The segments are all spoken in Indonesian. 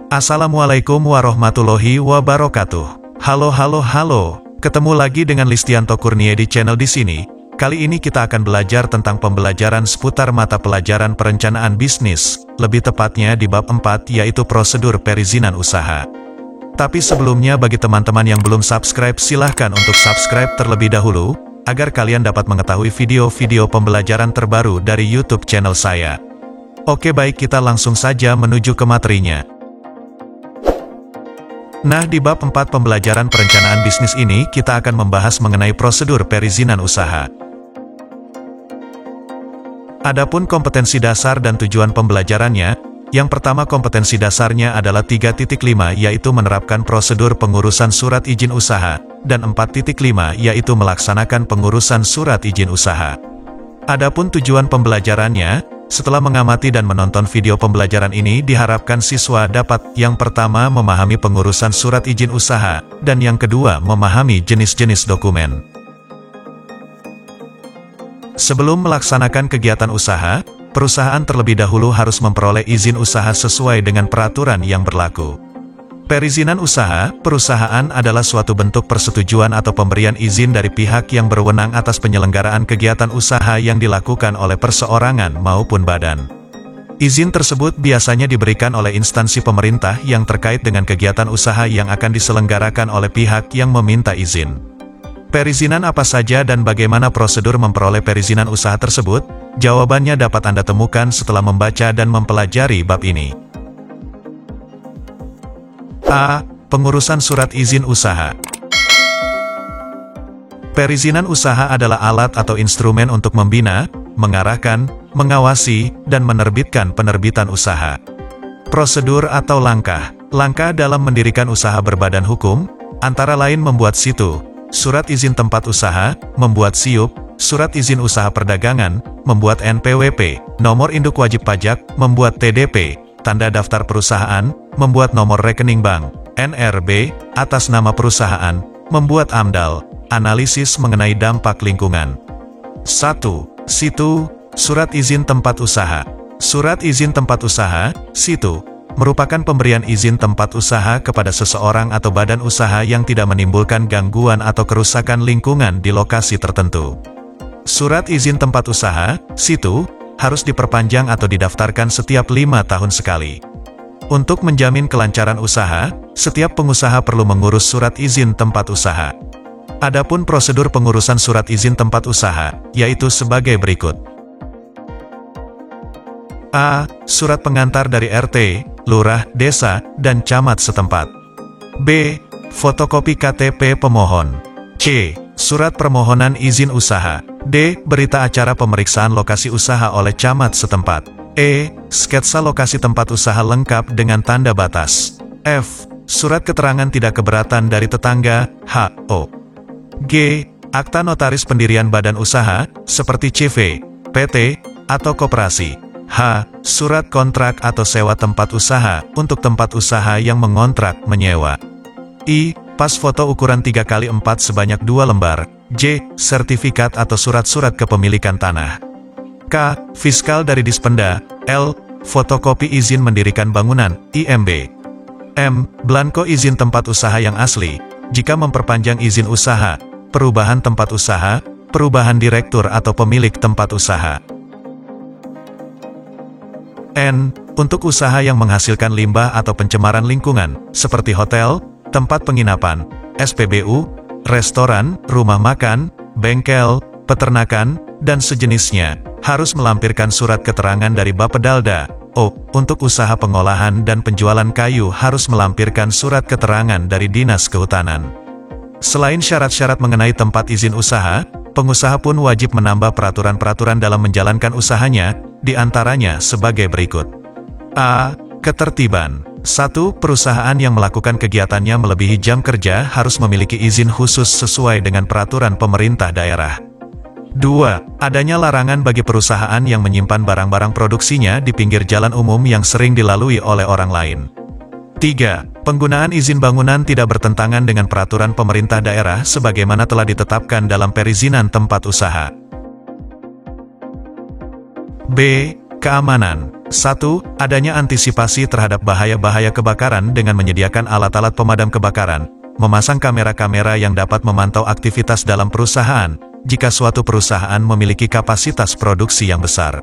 Assalamualaikum warahmatullahi wabarakatuh. Halo. Ketemu lagi dengan Listianto Kurnia di channel di sini. Kali ini kita akan belajar tentang pembelajaran seputar mata pelajaran perencanaan bisnis, lebih tepatnya di bab 4 yaitu prosedur perizinan usaha. Tapi sebelumnya bagi teman-teman yang belum subscribe silahkan untuk subscribe terlebih dahulu, agar kalian dapat mengetahui video-video pembelajaran terbaru dari YouTube channel saya. Oke baik, kita langsung saja menuju ke materinya. Nah, di bab 4 pembelajaran perencanaan bisnis ini, kita akan membahas mengenai prosedur perizinan usaha. Adapun kompetensi dasar dan tujuan pembelajarannya, yang pertama kompetensi dasarnya adalah 3.5 yaitu menerapkan prosedur pengurusan surat izin usaha, dan 4.5 yaitu melaksanakan pengurusan surat izin usaha. Adapun tujuan pembelajarannya, setelah mengamati dan menonton video pembelajaran ini diharapkan siswa dapat yang pertama memahami pengurusan surat izin usaha, dan yang kedua memahami jenis-jenis dokumen. Sebelum melaksanakan kegiatan usaha, perusahaan terlebih dahulu harus memperoleh izin usaha sesuai dengan peraturan yang berlaku. Perizinan usaha, perusahaan adalah suatu bentuk persetujuan atau pemberian izin dari pihak yang berwenang atas penyelenggaraan kegiatan usaha yang dilakukan oleh perseorangan maupun badan. Izin tersebut biasanya diberikan oleh instansi pemerintah yang terkait dengan kegiatan usaha yang akan diselenggarakan oleh pihak yang meminta izin. Perizinan apa saja dan bagaimana prosedur memperoleh perizinan usaha tersebut? Jawabannya dapat Anda temukan setelah membaca dan mempelajari bab ini. A. Pengurusan surat izin usaha. Perizinan usaha adalah alat atau instrumen untuk membina, mengarahkan, mengawasi, dan menerbitkan penerbitan usaha. Prosedur atau langkah. Langkah dalam mendirikan usaha berbadan hukum, antara lain membuat situ, surat izin tempat usaha, membuat SIUP, surat izin usaha perdagangan, membuat NPWP, nomor induk wajib pajak, membuat TDP, tanda daftar perusahaan, membuat nomor rekening bank, NRB, atas nama perusahaan, membuat AMDAL, analisis mengenai dampak lingkungan. 1. Situ, surat izin tempat usaha. Surat izin tempat usaha, situ, merupakan pemberian izin tempat usaha kepada seseorang atau badan usaha yang tidak menimbulkan gangguan atau kerusakan lingkungan di lokasi tertentu. Surat izin tempat usaha, situ, harus diperpanjang atau didaftarkan setiap 5 tahun sekali. Untuk menjamin kelancaran usaha, setiap pengusaha perlu mengurus surat izin tempat usaha. Adapun prosedur pengurusan surat izin tempat usaha, yaitu sebagai berikut. A. Surat pengantar dari RT, lurah, desa, dan camat setempat. B. Fotokopi KTP pemohon. C. Surat permohonan izin usaha. D. Berita acara pemeriksaan lokasi usaha oleh camat setempat. E. Sketsa lokasi tempat usaha lengkap dengan tanda batas. F. Surat keterangan tidak keberatan dari tetangga. H.O. G. Akta notaris pendirian badan usaha, seperti CV, PT, atau koperasi. H. Surat kontrak atau sewa tempat usaha, untuk tempat usaha yang mengontrak menyewa. I. Pas foto ukuran 3x4 sebanyak 2 lembar. J. Sertifikat atau surat-surat kepemilikan tanah. K. Fiskal dari Dispenda. L. Fotokopi izin mendirikan bangunan, IMB. M. Blanko izin tempat usaha yang asli, jika memperpanjang izin usaha, perubahan tempat usaha, perubahan direktur atau pemilik tempat usaha. N. Untuk usaha yang menghasilkan limbah atau pencemaran lingkungan, seperti hotel, tempat penginapan, SPBU, restoran, rumah makan, bengkel, peternakan, dan sejenisnya, harus melampirkan surat keterangan dari Bapedalda. O. Untuk usaha pengolahan dan penjualan kayu harus melampirkan surat keterangan dari Dinas Kehutanan. Selain syarat-syarat mengenai tempat izin usaha, pengusaha pun wajib menambah peraturan-peraturan dalam menjalankan usahanya, di antaranya sebagai berikut. A. Ketertiban. 1. Perusahaan yang melakukan kegiatannya melebihi jam kerja harus memiliki izin khusus sesuai dengan peraturan pemerintah daerah. 2. Adanya larangan bagi perusahaan yang menyimpan barang-barang produksinya di pinggir jalan umum yang sering dilalui oleh orang lain. 3. Penggunaan izin bangunan tidak bertentangan dengan peraturan pemerintah daerah sebagaimana telah ditetapkan dalam perizinan tempat usaha. B. Keamanan. 1. Adanya antisipasi terhadap bahaya-bahaya kebakaran dengan menyediakan alat-alat pemadam kebakaran, memasang kamera-kamera yang dapat memantau aktivitas dalam perusahaan, jika suatu perusahaan memiliki kapasitas produksi yang besar.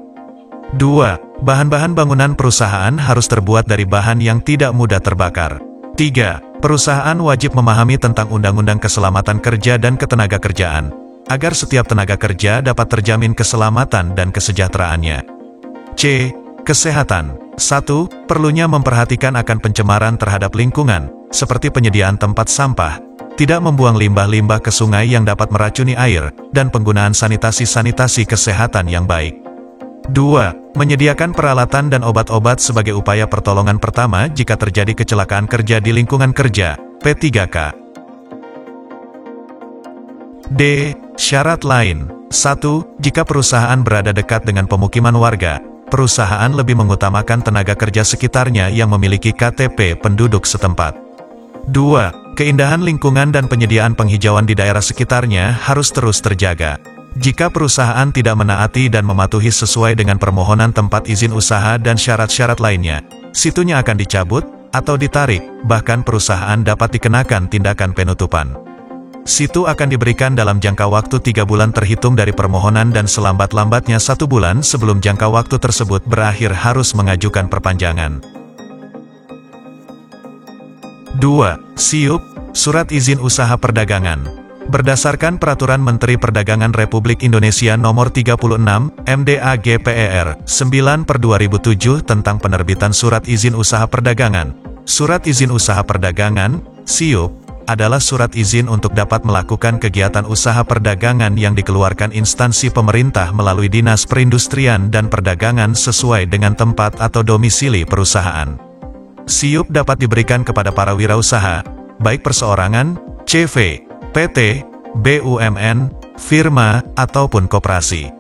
2. Bahan-bahan bangunan perusahaan harus terbuat dari bahan yang tidak mudah terbakar. 3. Perusahaan wajib memahami tentang undang-undang keselamatan kerja dan ketenagakerjaan, agar setiap tenaga kerja dapat terjamin keselamatan dan kesejahteraannya. C. Kesehatan. 1. Perlunya memperhatikan akan pencemaran terhadap lingkungan, seperti penyediaan tempat sampah, tidak membuang limbah-limbah ke sungai yang dapat meracuni air, dan penggunaan sanitasi-sanitasi kesehatan yang baik. 2. Menyediakan peralatan dan obat-obat sebagai upaya pertolongan pertama jika terjadi kecelakaan kerja di lingkungan kerja, P3K. D. Syarat lain. 1. Jika perusahaan berada dekat dengan pemukiman warga, perusahaan lebih mengutamakan tenaga kerja sekitarnya yang memiliki KTP penduduk setempat. 2. Keindahan lingkungan dan penyediaan penghijauan di daerah sekitarnya harus terus terjaga. Jika perusahaan tidak menaati dan mematuhi sesuai dengan permohonan tempat izin usaha dan syarat-syarat lainnya, situnya akan dicabut atau ditarik, bahkan perusahaan dapat dikenakan tindakan penutupan. Situ akan diberikan dalam jangka waktu 3 bulan terhitung dari permohonan dan selambat-lambatnya 1 bulan sebelum jangka waktu tersebut berakhir harus mengajukan perpanjangan. 2. SIUP, Surat Izin Usaha Perdagangan. Berdasarkan Peraturan Menteri Perdagangan Republik Indonesia Nomor 36, MDAGPER, 9/2007 tentang penerbitan Surat Izin Usaha Perdagangan. Surat Izin Usaha Perdagangan, SIUP, adalah surat izin untuk dapat melakukan kegiatan usaha perdagangan yang dikeluarkan instansi pemerintah melalui Dinas Perindustrian dan Perdagangan sesuai dengan tempat atau domisili perusahaan. SIUP dapat diberikan kepada para wirausaha, baik perseorangan, CV, PT, BUMN, firma, ataupun koperasi.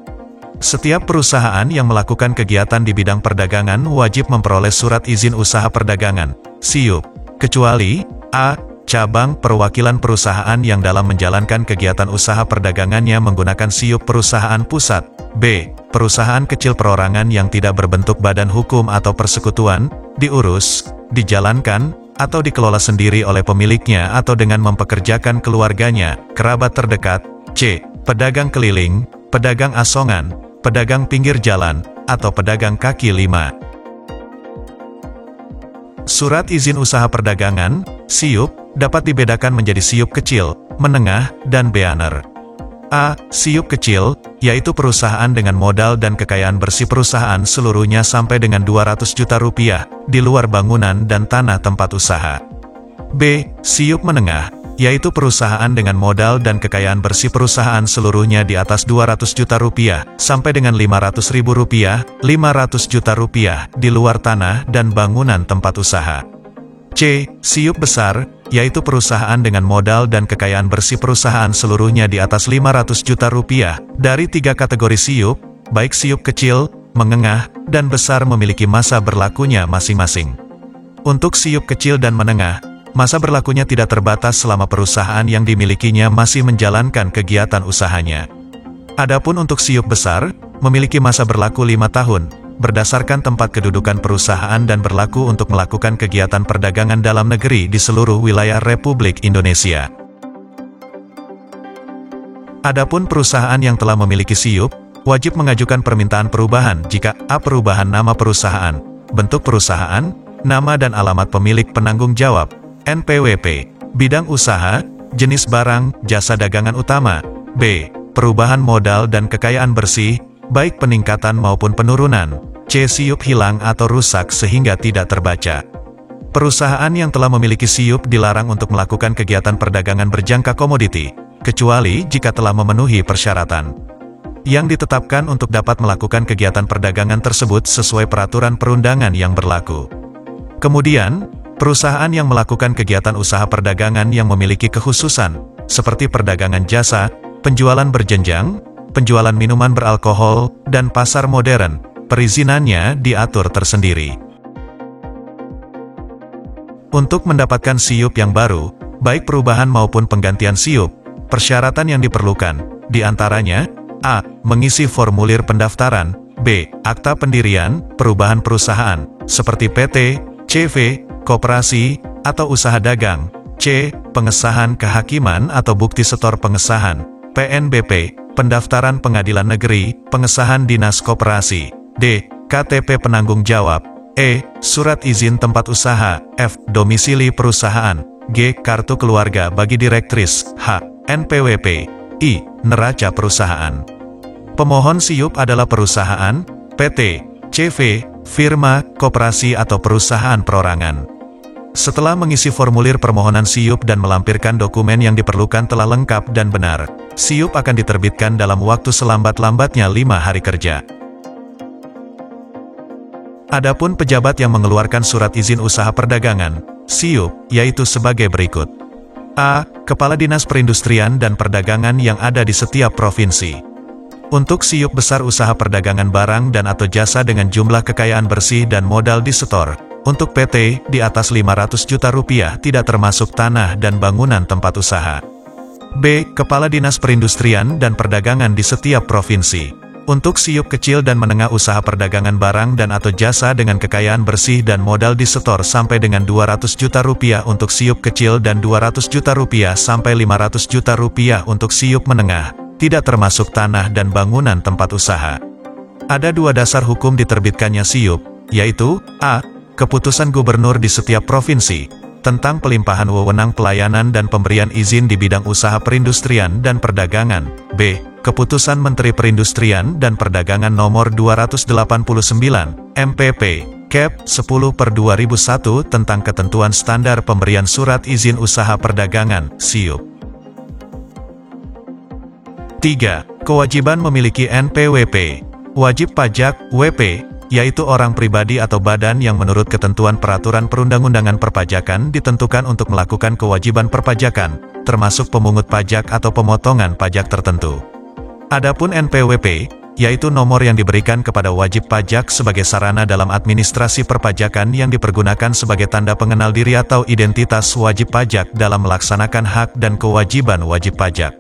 Setiap perusahaan yang melakukan kegiatan di bidang perdagangan wajib memperoleh Surat Izin Usaha Perdagangan, SIUP, kecuali A. Cabang perwakilan perusahaan yang dalam menjalankan kegiatan usaha perdagangannya menggunakan SIUP perusahaan pusat. B. Perusahaan kecil perorangan yang tidak berbentuk badan hukum atau persekutuan, diurus, dijalankan, atau dikelola sendiri oleh pemiliknya atau dengan mempekerjakan keluarganya, kerabat terdekat. C. Pedagang keliling, pedagang asongan, pedagang pinggir jalan, atau pedagang kaki lima. Surat Izin Usaha Perdagangan, SIUP, dapat dibedakan menjadi SIUP kecil, menengah, dan beginner. A. SIUP kecil, yaitu perusahaan dengan modal dan kekayaan bersih perusahaan seluruhnya sampai dengan 200 juta rupiah, di luar bangunan dan tanah tempat usaha. B. SIUP menengah, yaitu perusahaan dengan modal dan kekayaan bersih perusahaan seluruhnya di atas 200 juta rupiah, sampai dengan 500 ribu rupiah, 500 juta rupiah, di luar tanah dan bangunan tempat usaha. C. SIUP besar, yaitu perusahaan dengan modal dan kekayaan bersih perusahaan seluruhnya di atas 500 juta rupiah, dari 3 kategori SIUP, baik SIUP kecil, menengah, dan besar memiliki masa berlakunya masing-masing. Untuk SIUP kecil dan menengah, masa berlakunya tidak terbatas selama perusahaan yang dimilikinya masih menjalankan kegiatan usahanya. Adapun untuk SIUP besar, memiliki masa berlaku 5 tahun, berdasarkan tempat kedudukan perusahaan dan berlaku untuk melakukan kegiatan perdagangan dalam negeri di seluruh wilayah Republik Indonesia. Adapun perusahaan yang telah memiliki SIUP, wajib mengajukan permintaan perubahan jika A. Perubahan nama perusahaan, bentuk perusahaan, nama dan alamat pemilik penanggung jawab, NPWP, bidang usaha, jenis barang, jasa dagangan utama. B. Perubahan modal dan kekayaan bersih, baik peningkatan maupun penurunan. C. SIUP hilang atau rusak sehingga tidak terbaca. Perusahaan yang telah memiliki SIUP dilarang untuk melakukan kegiatan perdagangan berjangka komoditi, kecuali jika telah memenuhi persyaratan yang ditetapkan untuk dapat melakukan kegiatan perdagangan tersebut sesuai peraturan perundangan yang berlaku. Kemudian, perusahaan yang melakukan kegiatan usaha perdagangan yang memiliki kekhususan, seperti perdagangan jasa, penjualan berjenjang, penjualan minuman beralkohol, dan pasar modern, perizinannya diatur tersendiri. Untuk mendapatkan SIUP yang baru, baik perubahan maupun penggantian SIUP, persyaratan yang diperlukan, diantaranya, A. Mengisi formulir pendaftaran, B. Akta pendirian, perubahan perusahaan, seperti PT, CV, koperasi, atau usaha dagang. C. Pengesahan kehakiman atau bukti setor pengesahan, PNBP, pendaftaran pengadilan negeri, pengesahan dinas koperasi. D. KTP penanggung jawab. E. Surat izin tempat usaha. F. Domisili perusahaan. G. Kartu keluarga bagi direktris. H. NPWP. I. Neraca perusahaan. Pemohon SIUP adalah perusahaan, PT, CV, firma, koperasi atau perusahaan perorangan. Setelah mengisi formulir permohonan SIUP dan melampirkan dokumen yang diperlukan telah lengkap dan benar, SIUP akan diterbitkan dalam waktu selambat-lambatnya 5 hari kerja. Adapun pejabat yang mengeluarkan surat izin usaha perdagangan, SIUP, yaitu sebagai berikut. A. Kepala Dinas Perindustrian dan Perdagangan yang ada di setiap provinsi. Untuk SIUP besar usaha perdagangan barang dan atau jasa dengan jumlah kekayaan bersih dan modal disetor, untuk PT, di atas 500 juta rupiah tidak termasuk tanah dan bangunan tempat usaha. B. Kepala Dinas Perindustrian dan Perdagangan di setiap provinsi. Untuk SIUP kecil dan menengah usaha perdagangan barang dan atau jasa dengan kekayaan bersih dan modal disetor sampai dengan 200 juta rupiah untuk SIUP kecil dan 200 juta rupiah sampai 500 juta rupiah untuk SIUP menengah, tidak termasuk tanah dan bangunan tempat usaha. Ada 2 dasar hukum diterbitkannya SIUP, yaitu A. Keputusan gubernur di setiap provinsi, tentang pelimpahan wewenang pelayanan dan pemberian izin di bidang usaha perindustrian dan perdagangan. B. Keputusan Menteri Perindustrian dan Perdagangan Nomor 289, MPP, Cap. 10/2001 tentang ketentuan standar pemberian surat izin usaha perdagangan, SIUP. 3. Kewajiban memiliki NPWP. Wajib pajak, WP, yaitu orang pribadi atau badan yang menurut ketentuan peraturan perundang-undangan perpajakan ditentukan untuk melakukan kewajiban perpajakan, termasuk pemungut pajak atau pemotongan pajak tertentu. Adapun NPWP, yaitu nomor yang diberikan kepada wajib pajak sebagai sarana dalam administrasi perpajakan yang dipergunakan sebagai tanda pengenal diri atau identitas wajib pajak dalam melaksanakan hak dan kewajiban wajib pajak.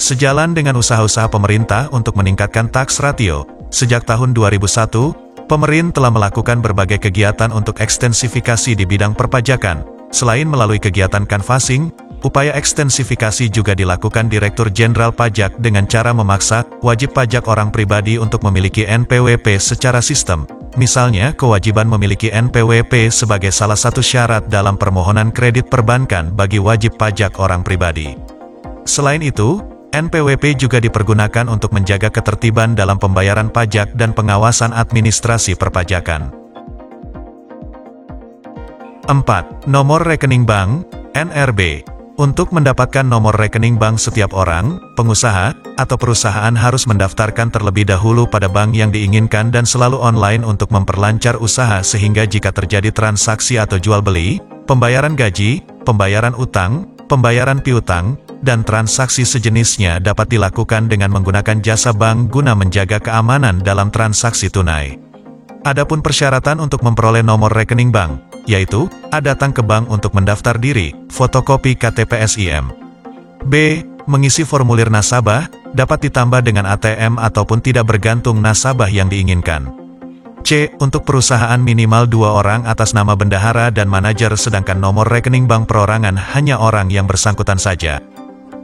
Sejalan dengan usaha-usaha pemerintah untuk meningkatkan tax ratio, sejak tahun 2001, pemerintah telah melakukan berbagai kegiatan untuk ekstensifikasi di bidang perpajakan. Selain melalui kegiatan canvassing, upaya ekstensifikasi juga dilakukan Direktur Jenderal Pajak dengan cara memaksa wajib pajak orang pribadi untuk memiliki NPWP secara sistem. Misalnya, kewajiban memiliki NPWP sebagai salah satu syarat dalam permohonan kredit perbankan bagi wajib pajak orang pribadi. Selain itu, NPWP juga dipergunakan untuk menjaga ketertiban dalam pembayaran pajak dan pengawasan administrasi perpajakan. 4. Nomor rekening bank, NRB. Untuk mendapatkan nomor rekening bank setiap orang, pengusaha, atau perusahaan harus mendaftarkan terlebih dahulu pada bank yang diinginkan dan selalu online untuk memperlancar usaha sehingga jika terjadi transaksi atau jual beli, pembayaran gaji, pembayaran utang, pembayaran piutang, dan transaksi sejenisnya dapat dilakukan dengan menggunakan jasa bank guna menjaga keamanan dalam transaksi tunai. Adapun persyaratan untuk memperoleh nomor rekening bank, yaitu A. Datang ke bank untuk mendaftar diri, fotokopi KTP SIM. B. Mengisi formulir nasabah, dapat ditambah dengan ATM ataupun tidak bergantung nasabah yang diinginkan. C. Untuk perusahaan minimal 2 orang atas nama bendahara dan manajer sedangkan nomor rekening bank perorangan hanya orang yang bersangkutan saja.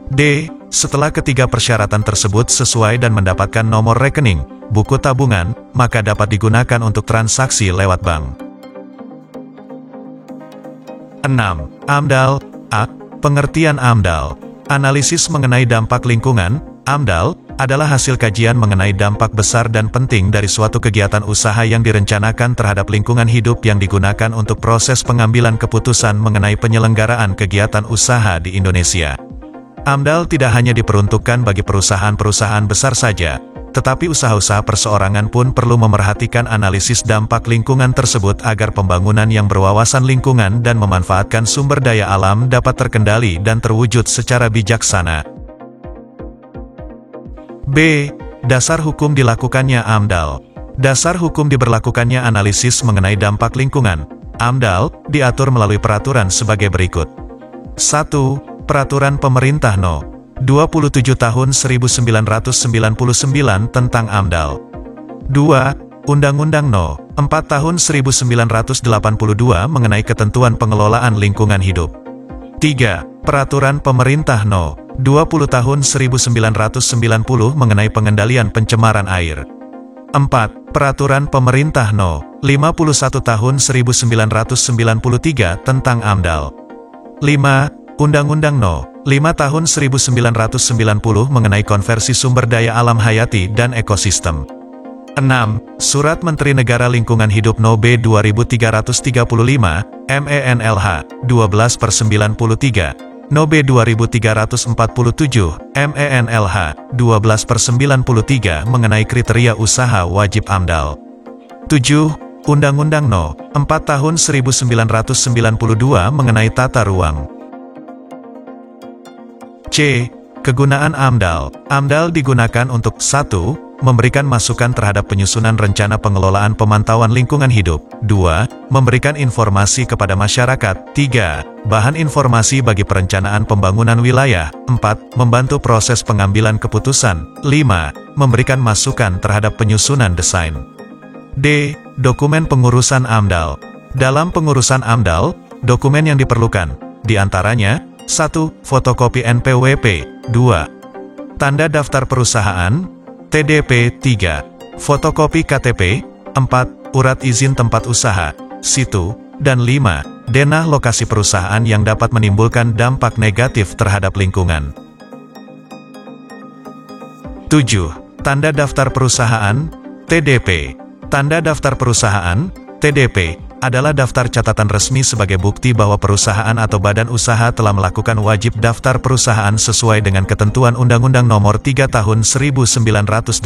D. Setelah ketiga persyaratan tersebut sesuai dan mendapatkan nomor rekening, buku tabungan, maka dapat digunakan untuk transaksi lewat bank. 6. AMDAL. A. Pengertian AMDAL. Analisis mengenai dampak lingkungan, AMDAL, adalah hasil kajian mengenai dampak besar dan penting dari suatu kegiatan usaha yang direncanakan terhadap lingkungan hidup yang digunakan untuk proses pengambilan keputusan mengenai penyelenggaraan kegiatan usaha di Indonesia. AMDAL tidak hanya diperuntukkan bagi perusahaan-perusahaan besar saja, tetapi usaha-usaha perseorangan pun perlu memerhatikan analisis dampak lingkungan tersebut agar pembangunan yang berwawasan lingkungan dan memanfaatkan sumber daya alam dapat terkendali dan terwujud secara bijaksana. B. Dasar hukum dilakukannya AMDAL. Dasar hukum diberlakukannya analisis mengenai dampak lingkungan, AMDAL, diatur melalui peraturan sebagai berikut. 1. Peraturan Pemerintah No. 27 Tahun 1999 tentang AMDAL. 2. Undang-Undang No. 4 Tahun 1982 mengenai ketentuan pengelolaan lingkungan hidup. 3. Peraturan Pemerintah No. 20 Tahun 1990 mengenai pengendalian pencemaran air. 4. Peraturan Pemerintah No. 51 Tahun 1993 tentang AMDAL. 5. Undang-Undang No. 5 Tahun 1990 mengenai konversi sumber daya alam hayati dan ekosistem. 6. Surat Menteri Negara Lingkungan Hidup No. B 2335, MENLH, 12/93, No. B 2347, MENLH, 12/93 mengenai kriteria usaha wajib AMDAL. 7. Undang-Undang No. 4 Tahun 1992 mengenai tata ruang. C. Kegunaan AMDAL. AMDAL digunakan untuk 1. Memberikan masukan terhadap penyusunan rencana pengelolaan pemantauan lingkungan hidup. 2. Memberikan informasi kepada masyarakat. 3. Bahan informasi bagi perencanaan pembangunan wilayah. 4. Membantu proses pengambilan keputusan. 5. Memberikan masukan terhadap penyusunan desain. D. Dokumen pengurusan AMDAL. Dalam pengurusan AMDAL, dokumen yang diperlukan, diantaranya 1. Fotokopi NPWP. 2. Tanda daftar perusahaan, TDP. 3. Fotokopi KTP. 4. Urat izin tempat usaha, situ. Dan 5. Denah lokasi perusahaan yang dapat menimbulkan dampak negatif terhadap lingkungan. 7. Tanda daftar perusahaan, TDP. Tanda daftar perusahaan, TDP, adalah daftar catatan resmi sebagai bukti bahwa perusahaan atau badan usaha telah melakukan wajib daftar perusahaan sesuai dengan ketentuan Undang-Undang Nomor 3 Tahun 1982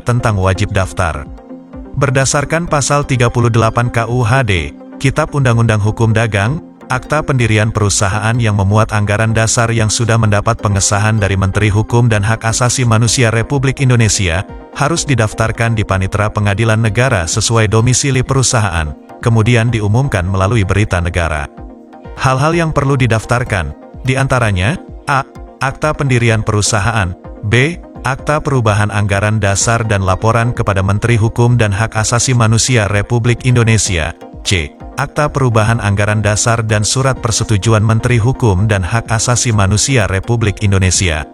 tentang wajib daftar. Berdasarkan Pasal 38 KUHD, Kitab Undang-Undang Hukum Dagang, Akta Pendirian Perusahaan yang memuat anggaran dasar yang sudah mendapat pengesahan dari Menteri Hukum dan Hak Asasi Manusia Republik Indonesia, harus didaftarkan di Panitera Pengadilan Negara sesuai domisili perusahaan, kemudian diumumkan melalui berita negara. Hal-hal yang perlu didaftarkan, diantaranya, A. Akta Pendirian Perusahaan, B. Akta Perubahan Anggaran Dasar dan Laporan kepada Menteri Hukum dan Hak Asasi Manusia Republik Indonesia, C. Akta Perubahan Anggaran Dasar dan Surat Persetujuan Menteri Hukum dan Hak Asasi Manusia Republik Indonesia.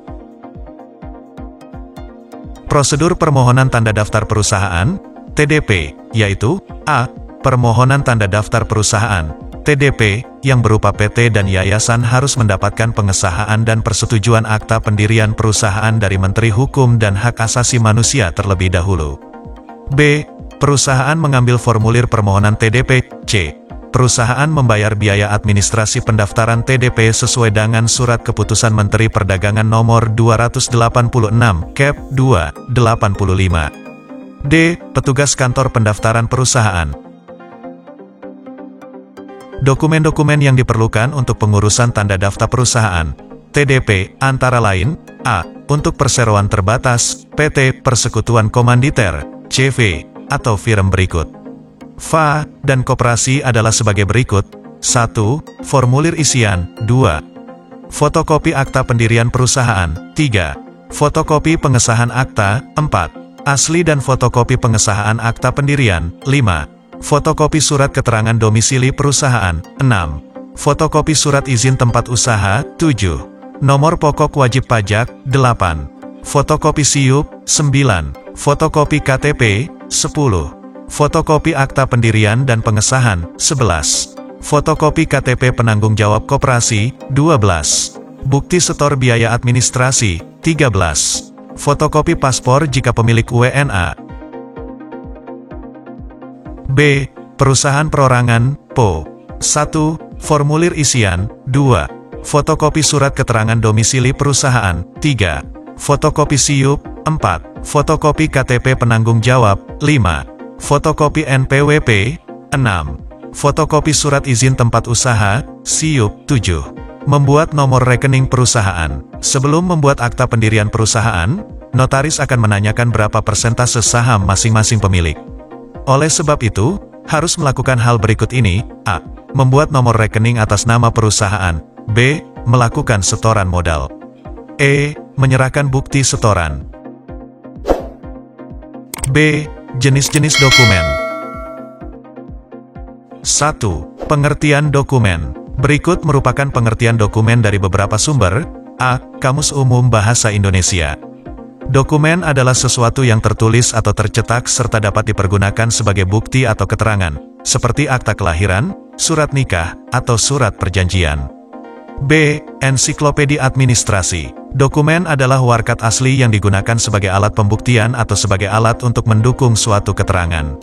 Prosedur permohonan tanda daftar perusahaan, TDP, yaitu A. Permohonan tanda daftar perusahaan, TDP, yang berupa PT dan yayasan harus mendapatkan pengesahan dan persetujuan akta pendirian perusahaan dari Menteri Hukum dan Hak Asasi Manusia terlebih dahulu. B. Perusahaan mengambil formulir permohonan TDP. C. Perusahaan membayar biaya administrasi pendaftaran TDP sesuai dengan Surat Keputusan Menteri Perdagangan Nomor 286, Cap. 2, 85. D. Petugas kantor pendaftaran perusahaan. Dokumen-dokumen yang diperlukan untuk pengurusan tanda daftar perusahaan, TDP, antara lain, A. Untuk perseroan terbatas, PT Persekutuan Komanditer, CV, atau firm berikut. FA dan koperasi adalah sebagai berikut. 1. Formulir isian. 2. Fotokopi akta pendirian perusahaan. 3. Fotokopi pengesahan akta. 4. Asli dan fotokopi pengesahan akta pendirian. 5. Fotokopi surat keterangan domisili perusahaan. 6. Fotokopi surat izin tempat usaha. 7. Nomor pokok wajib pajak. 8. Fotokopi SIUP. 9. Fotokopi KTP. 10. Fotokopi akta pendirian dan pengesahan. 11. Fotokopi KTP penanggung jawab koperasi. 12. Bukti setor biaya administrasi. 13. Fotokopi paspor jika pemilik WNA. B. Perusahaan perorangan, PO. 1. Formulir isian. 2. Fotokopi surat keterangan domisili perusahaan. 3. Fotokopi SIUP. 4. Fotokopi KTP penanggung jawab. 5. Fotokopi NPWP. 6. Fotokopi surat izin tempat usaha, SIUP. 7. Membuat nomor rekening perusahaan. Sebelum membuat akta pendirian perusahaan, notaris akan menanyakan berapa persentase saham masing-masing pemilik. Oleh sebab itu, harus melakukan hal berikut ini. A. Membuat nomor rekening atas nama perusahaan. B. Melakukan setoran modal. E. Menyerahkan bukti setoran. B. Jenis-jenis dokumen. 1. Pengertian dokumen. Berikut merupakan pengertian dokumen dari beberapa sumber. A. Kamus Umum Bahasa Indonesia. Dokumen adalah sesuatu yang tertulis atau tercetak serta dapat dipergunakan sebagai bukti atau keterangan, seperti akta kelahiran, surat nikah, atau surat perjanjian. B. Ensiklopedia Administrasi. Dokumen adalah warkat asli yang digunakan sebagai alat pembuktian atau sebagai alat untuk mendukung suatu keterangan.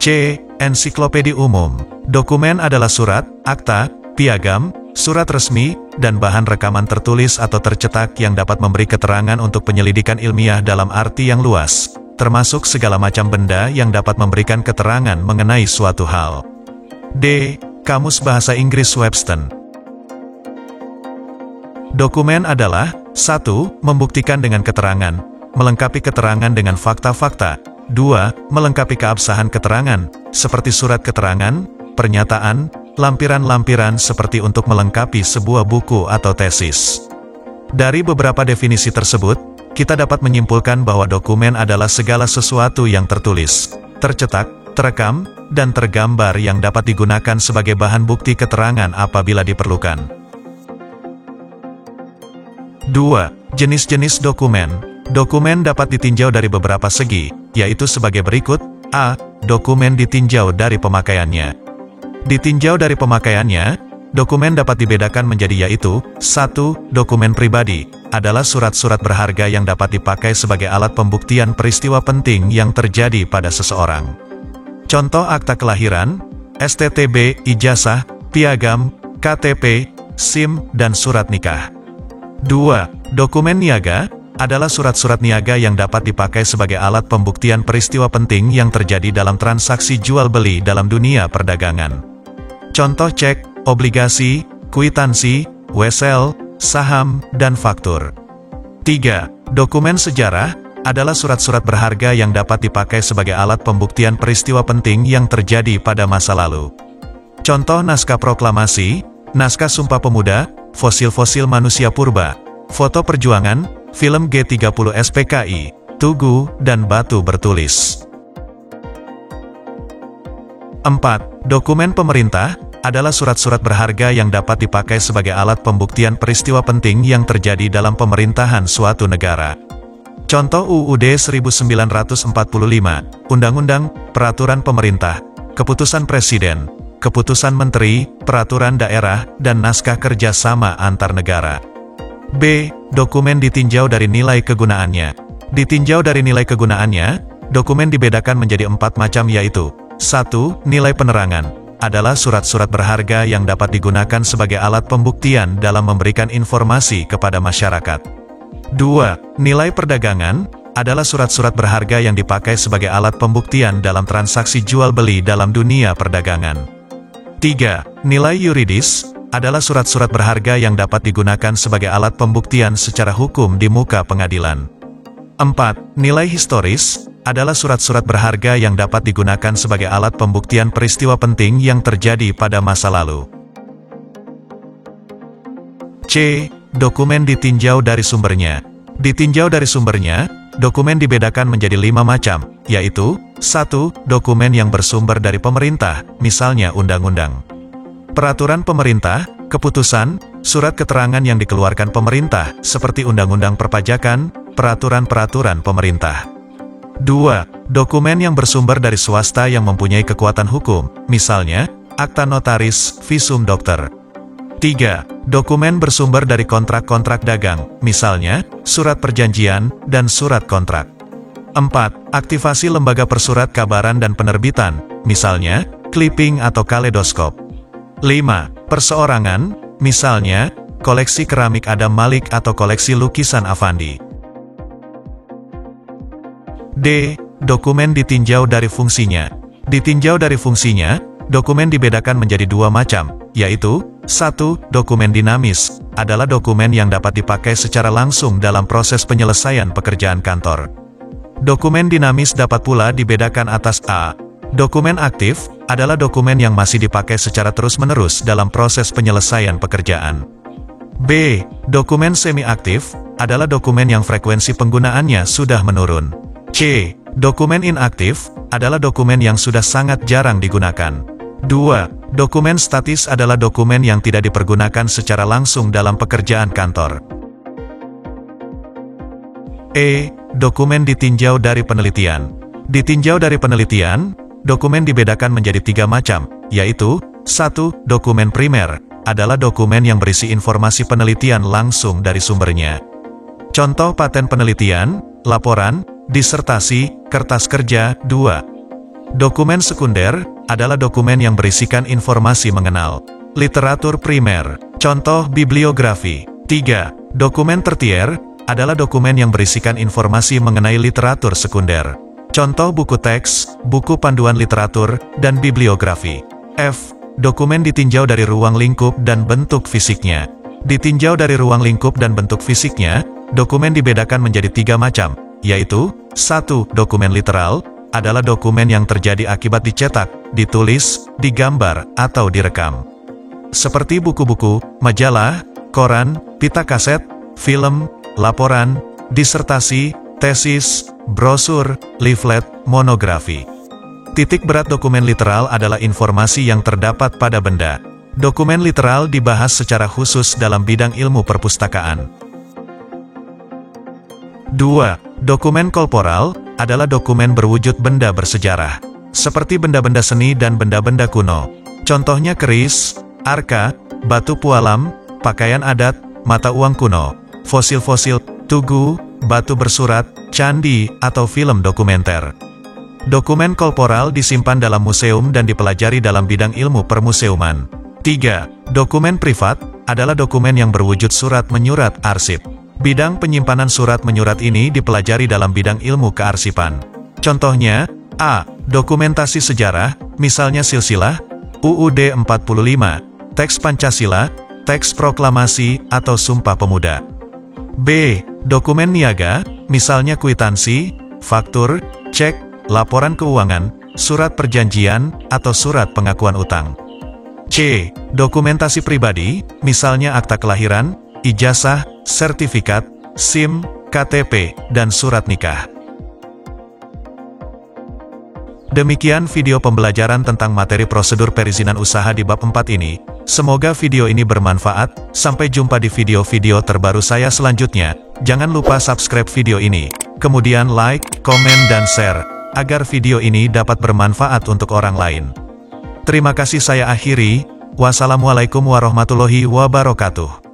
C. Ensiklopedia Umum. Dokumen adalah surat, akta, piagam, surat resmi, dan bahan rekaman tertulis atau tercetak yang dapat memberi keterangan untuk penyelidikan ilmiah dalam arti yang luas, termasuk segala macam benda yang dapat memberikan keterangan mengenai suatu hal. D. Kamus Bahasa Inggris Webster. Dokumen adalah 1. Membuktikan dengan keterangan, melengkapi keterangan dengan fakta-fakta. 2. Melengkapi keabsahan keterangan, seperti surat keterangan, pernyataan, lampiran-lampiran seperti untuk melengkapi sebuah buku atau tesis. Dari beberapa definisi tersebut, kita dapat menyimpulkan bahwa dokumen adalah segala sesuatu yang tertulis, tercetak, terekam, dan tergambar yang dapat digunakan sebagai bahan bukti keterangan apabila diperlukan. 2. Jenis-jenis dokumen. Dokumen dapat ditinjau dari beberapa segi, yaitu sebagai berikut. A. Dokumen ditinjau dari pemakaiannya. Ditinjau dari pemakaiannya, dokumen dapat dibedakan menjadi yaitu 1. Dokumen pribadi, adalah surat-surat berharga yang dapat dipakai sebagai alat pembuktian peristiwa penting yang terjadi pada seseorang. Contoh akta kelahiran, STTB, ijazah, piagam, KTP, SIM, dan surat nikah. 2. Dokumen niaga, adalah surat-surat niaga yang dapat dipakai sebagai alat pembuktian peristiwa penting yang terjadi dalam transaksi jual-beli dalam dunia perdagangan. Contoh cek, obligasi, kwitansi, wesel, saham, dan faktur. 3. Dokumen sejarah, adalah surat-surat berharga yang dapat dipakai sebagai alat pembuktian peristiwa penting yang terjadi pada masa lalu. Contoh naskah proklamasi, naskah Sumpah Pemuda, fosil-fosil manusia purba, foto perjuangan, film G30 SPKI, tugu, dan batu bertulis. 4. Dokumen pemerintah, adalah surat-surat berharga yang dapat dipakai sebagai alat pembuktian peristiwa penting yang terjadi dalam pemerintahan suatu negara. Contoh UUD 1945, Undang-Undang, Peraturan Pemerintah, Keputusan Presiden, Keputusan Menteri, Peraturan Daerah, dan Naskah Kerjasama Antar Negara. B. Dokumen ditinjau dari nilai kegunaannya. Ditinjau dari nilai kegunaannya, dokumen dibedakan menjadi 4 macam yaitu 1. Nilai penerangan, adalah surat-surat berharga yang dapat digunakan sebagai alat pembuktian dalam memberikan informasi kepada masyarakat. 2. Nilai perdagangan, adalah surat-surat berharga yang dipakai sebagai alat pembuktian dalam transaksi jual-beli dalam dunia perdagangan. 3. Nilai yuridis, adalah surat-surat berharga yang dapat digunakan sebagai alat pembuktian secara hukum di muka pengadilan. 4. Nilai historis, adalah surat-surat berharga yang dapat digunakan sebagai alat pembuktian peristiwa penting yang terjadi pada masa lalu. C. Dokumen ditinjau dari sumbernya. Ditinjau dari sumbernya, dokumen dibedakan menjadi 5 macam, yaitu 1. Dokumen yang bersumber dari pemerintah, misalnya undang-undang, peraturan pemerintah, keputusan, surat keterangan yang dikeluarkan pemerintah, seperti undang-undang perpajakan, peraturan-peraturan pemerintah. 2. Dokumen yang bersumber dari swasta yang mempunyai kekuatan hukum, misalnya, akta notaris, visum dokter. 3. Dokumen bersumber dari kontrak-kontrak dagang, misalnya, surat perjanjian, dan surat kontrak. 4. Aktivasi lembaga persurat kabaran dan penerbitan, misalnya, clipping atau kaleidoskop. 5. Perseorangan, misalnya, koleksi keramik Adam Malik atau koleksi lukisan Affandi. D. Dokumen ditinjau dari fungsinya. Ditinjau dari fungsinya, dokumen dibedakan menjadi 2 macam, yaitu 1. Dokumen dinamis, adalah dokumen yang dapat dipakai secara langsung dalam proses penyelesaian pekerjaan kantor. Dokumen dinamis dapat pula dibedakan atas A. Dokumen aktif, adalah dokumen yang masih dipakai secara terus-menerus dalam proses penyelesaian pekerjaan. B. Dokumen semi-aktif, adalah dokumen yang frekuensi penggunaannya sudah menurun. C. Dokumen inaktif adalah dokumen yang sudah sangat jarang digunakan. 2. Dokumen statis adalah dokumen yang tidak dipergunakan secara langsung dalam pekerjaan kantor. Dokumen ditinjau dari penelitian. Ditinjau dari penelitian, dokumen dibedakan menjadi 3 macam, yaitu 1. Dokumen primer adalah dokumen yang berisi informasi penelitian langsung dari sumbernya. Contoh paten penelitian, laporan, disertasi, kertas kerja. 2. Dokumen sekunder adalah dokumen yang berisikan informasi mengenal literatur primer, contoh bibliografi. 3. Dokumen tertier adalah dokumen yang berisikan informasi mengenai literatur sekunder, contoh buku teks, buku panduan literatur, dan bibliografi. Dokumen ditinjau dari ruang lingkup dan bentuk fisiknya. Ditinjau dari ruang lingkup dan bentuk fisiknya, dokumen dibedakan menjadi 3 macam, yaitu 1. Dokumen literal adalah dokumen yang terjadi akibat dicetak, ditulis, digambar, atau direkam. Seperti buku-buku, majalah, koran, pita kaset, film, laporan, disertasi, tesis, brosur, leaflet, monografi. Titik berat dokumen literal adalah informasi yang terdapat pada benda. Dokumen literal dibahas secara khusus dalam bidang ilmu perpustakaan. 2. Dokumen korporal adalah dokumen berwujud benda bersejarah, seperti benda-benda seni dan benda-benda kuno. Contohnya keris, arka, batu pualam, pakaian adat, mata uang kuno, fosil-fosil, tugu, batu bersurat, candi, atau film dokumenter. Dokumen korporal disimpan dalam museum dan dipelajari dalam bidang ilmu permuseuman. 3. Dokumen privat adalah dokumen yang berwujud surat menyurat arsip. Bidang penyimpanan surat menyurat ini dipelajari dalam bidang ilmu kearsipan. Contohnya, A. Dokumentasi sejarah, misalnya silsilah, UUD 45, teks Pancasila, teks proklamasi, atau Sumpah Pemuda. B. Dokumen niaga, misalnya kwitansi, faktur, cek, laporan keuangan, surat perjanjian, atau surat pengakuan utang. C. Dokumentasi pribadi, misalnya akta kelahiran, ijazah, sertifikat, SIM, KTP, dan surat nikah. Demikian video pembelajaran tentang materi prosedur perizinan usaha di bab 4 ini. Semoga video ini bermanfaat. Sampai jumpa di video-video terbaru saya selanjutnya. Jangan lupa subscribe video ini, kemudian like, komen, dan share, agar video ini dapat bermanfaat untuk orang lain. Terima kasih, saya akhiri. Wassalamualaikum warahmatullahi wabarakatuh.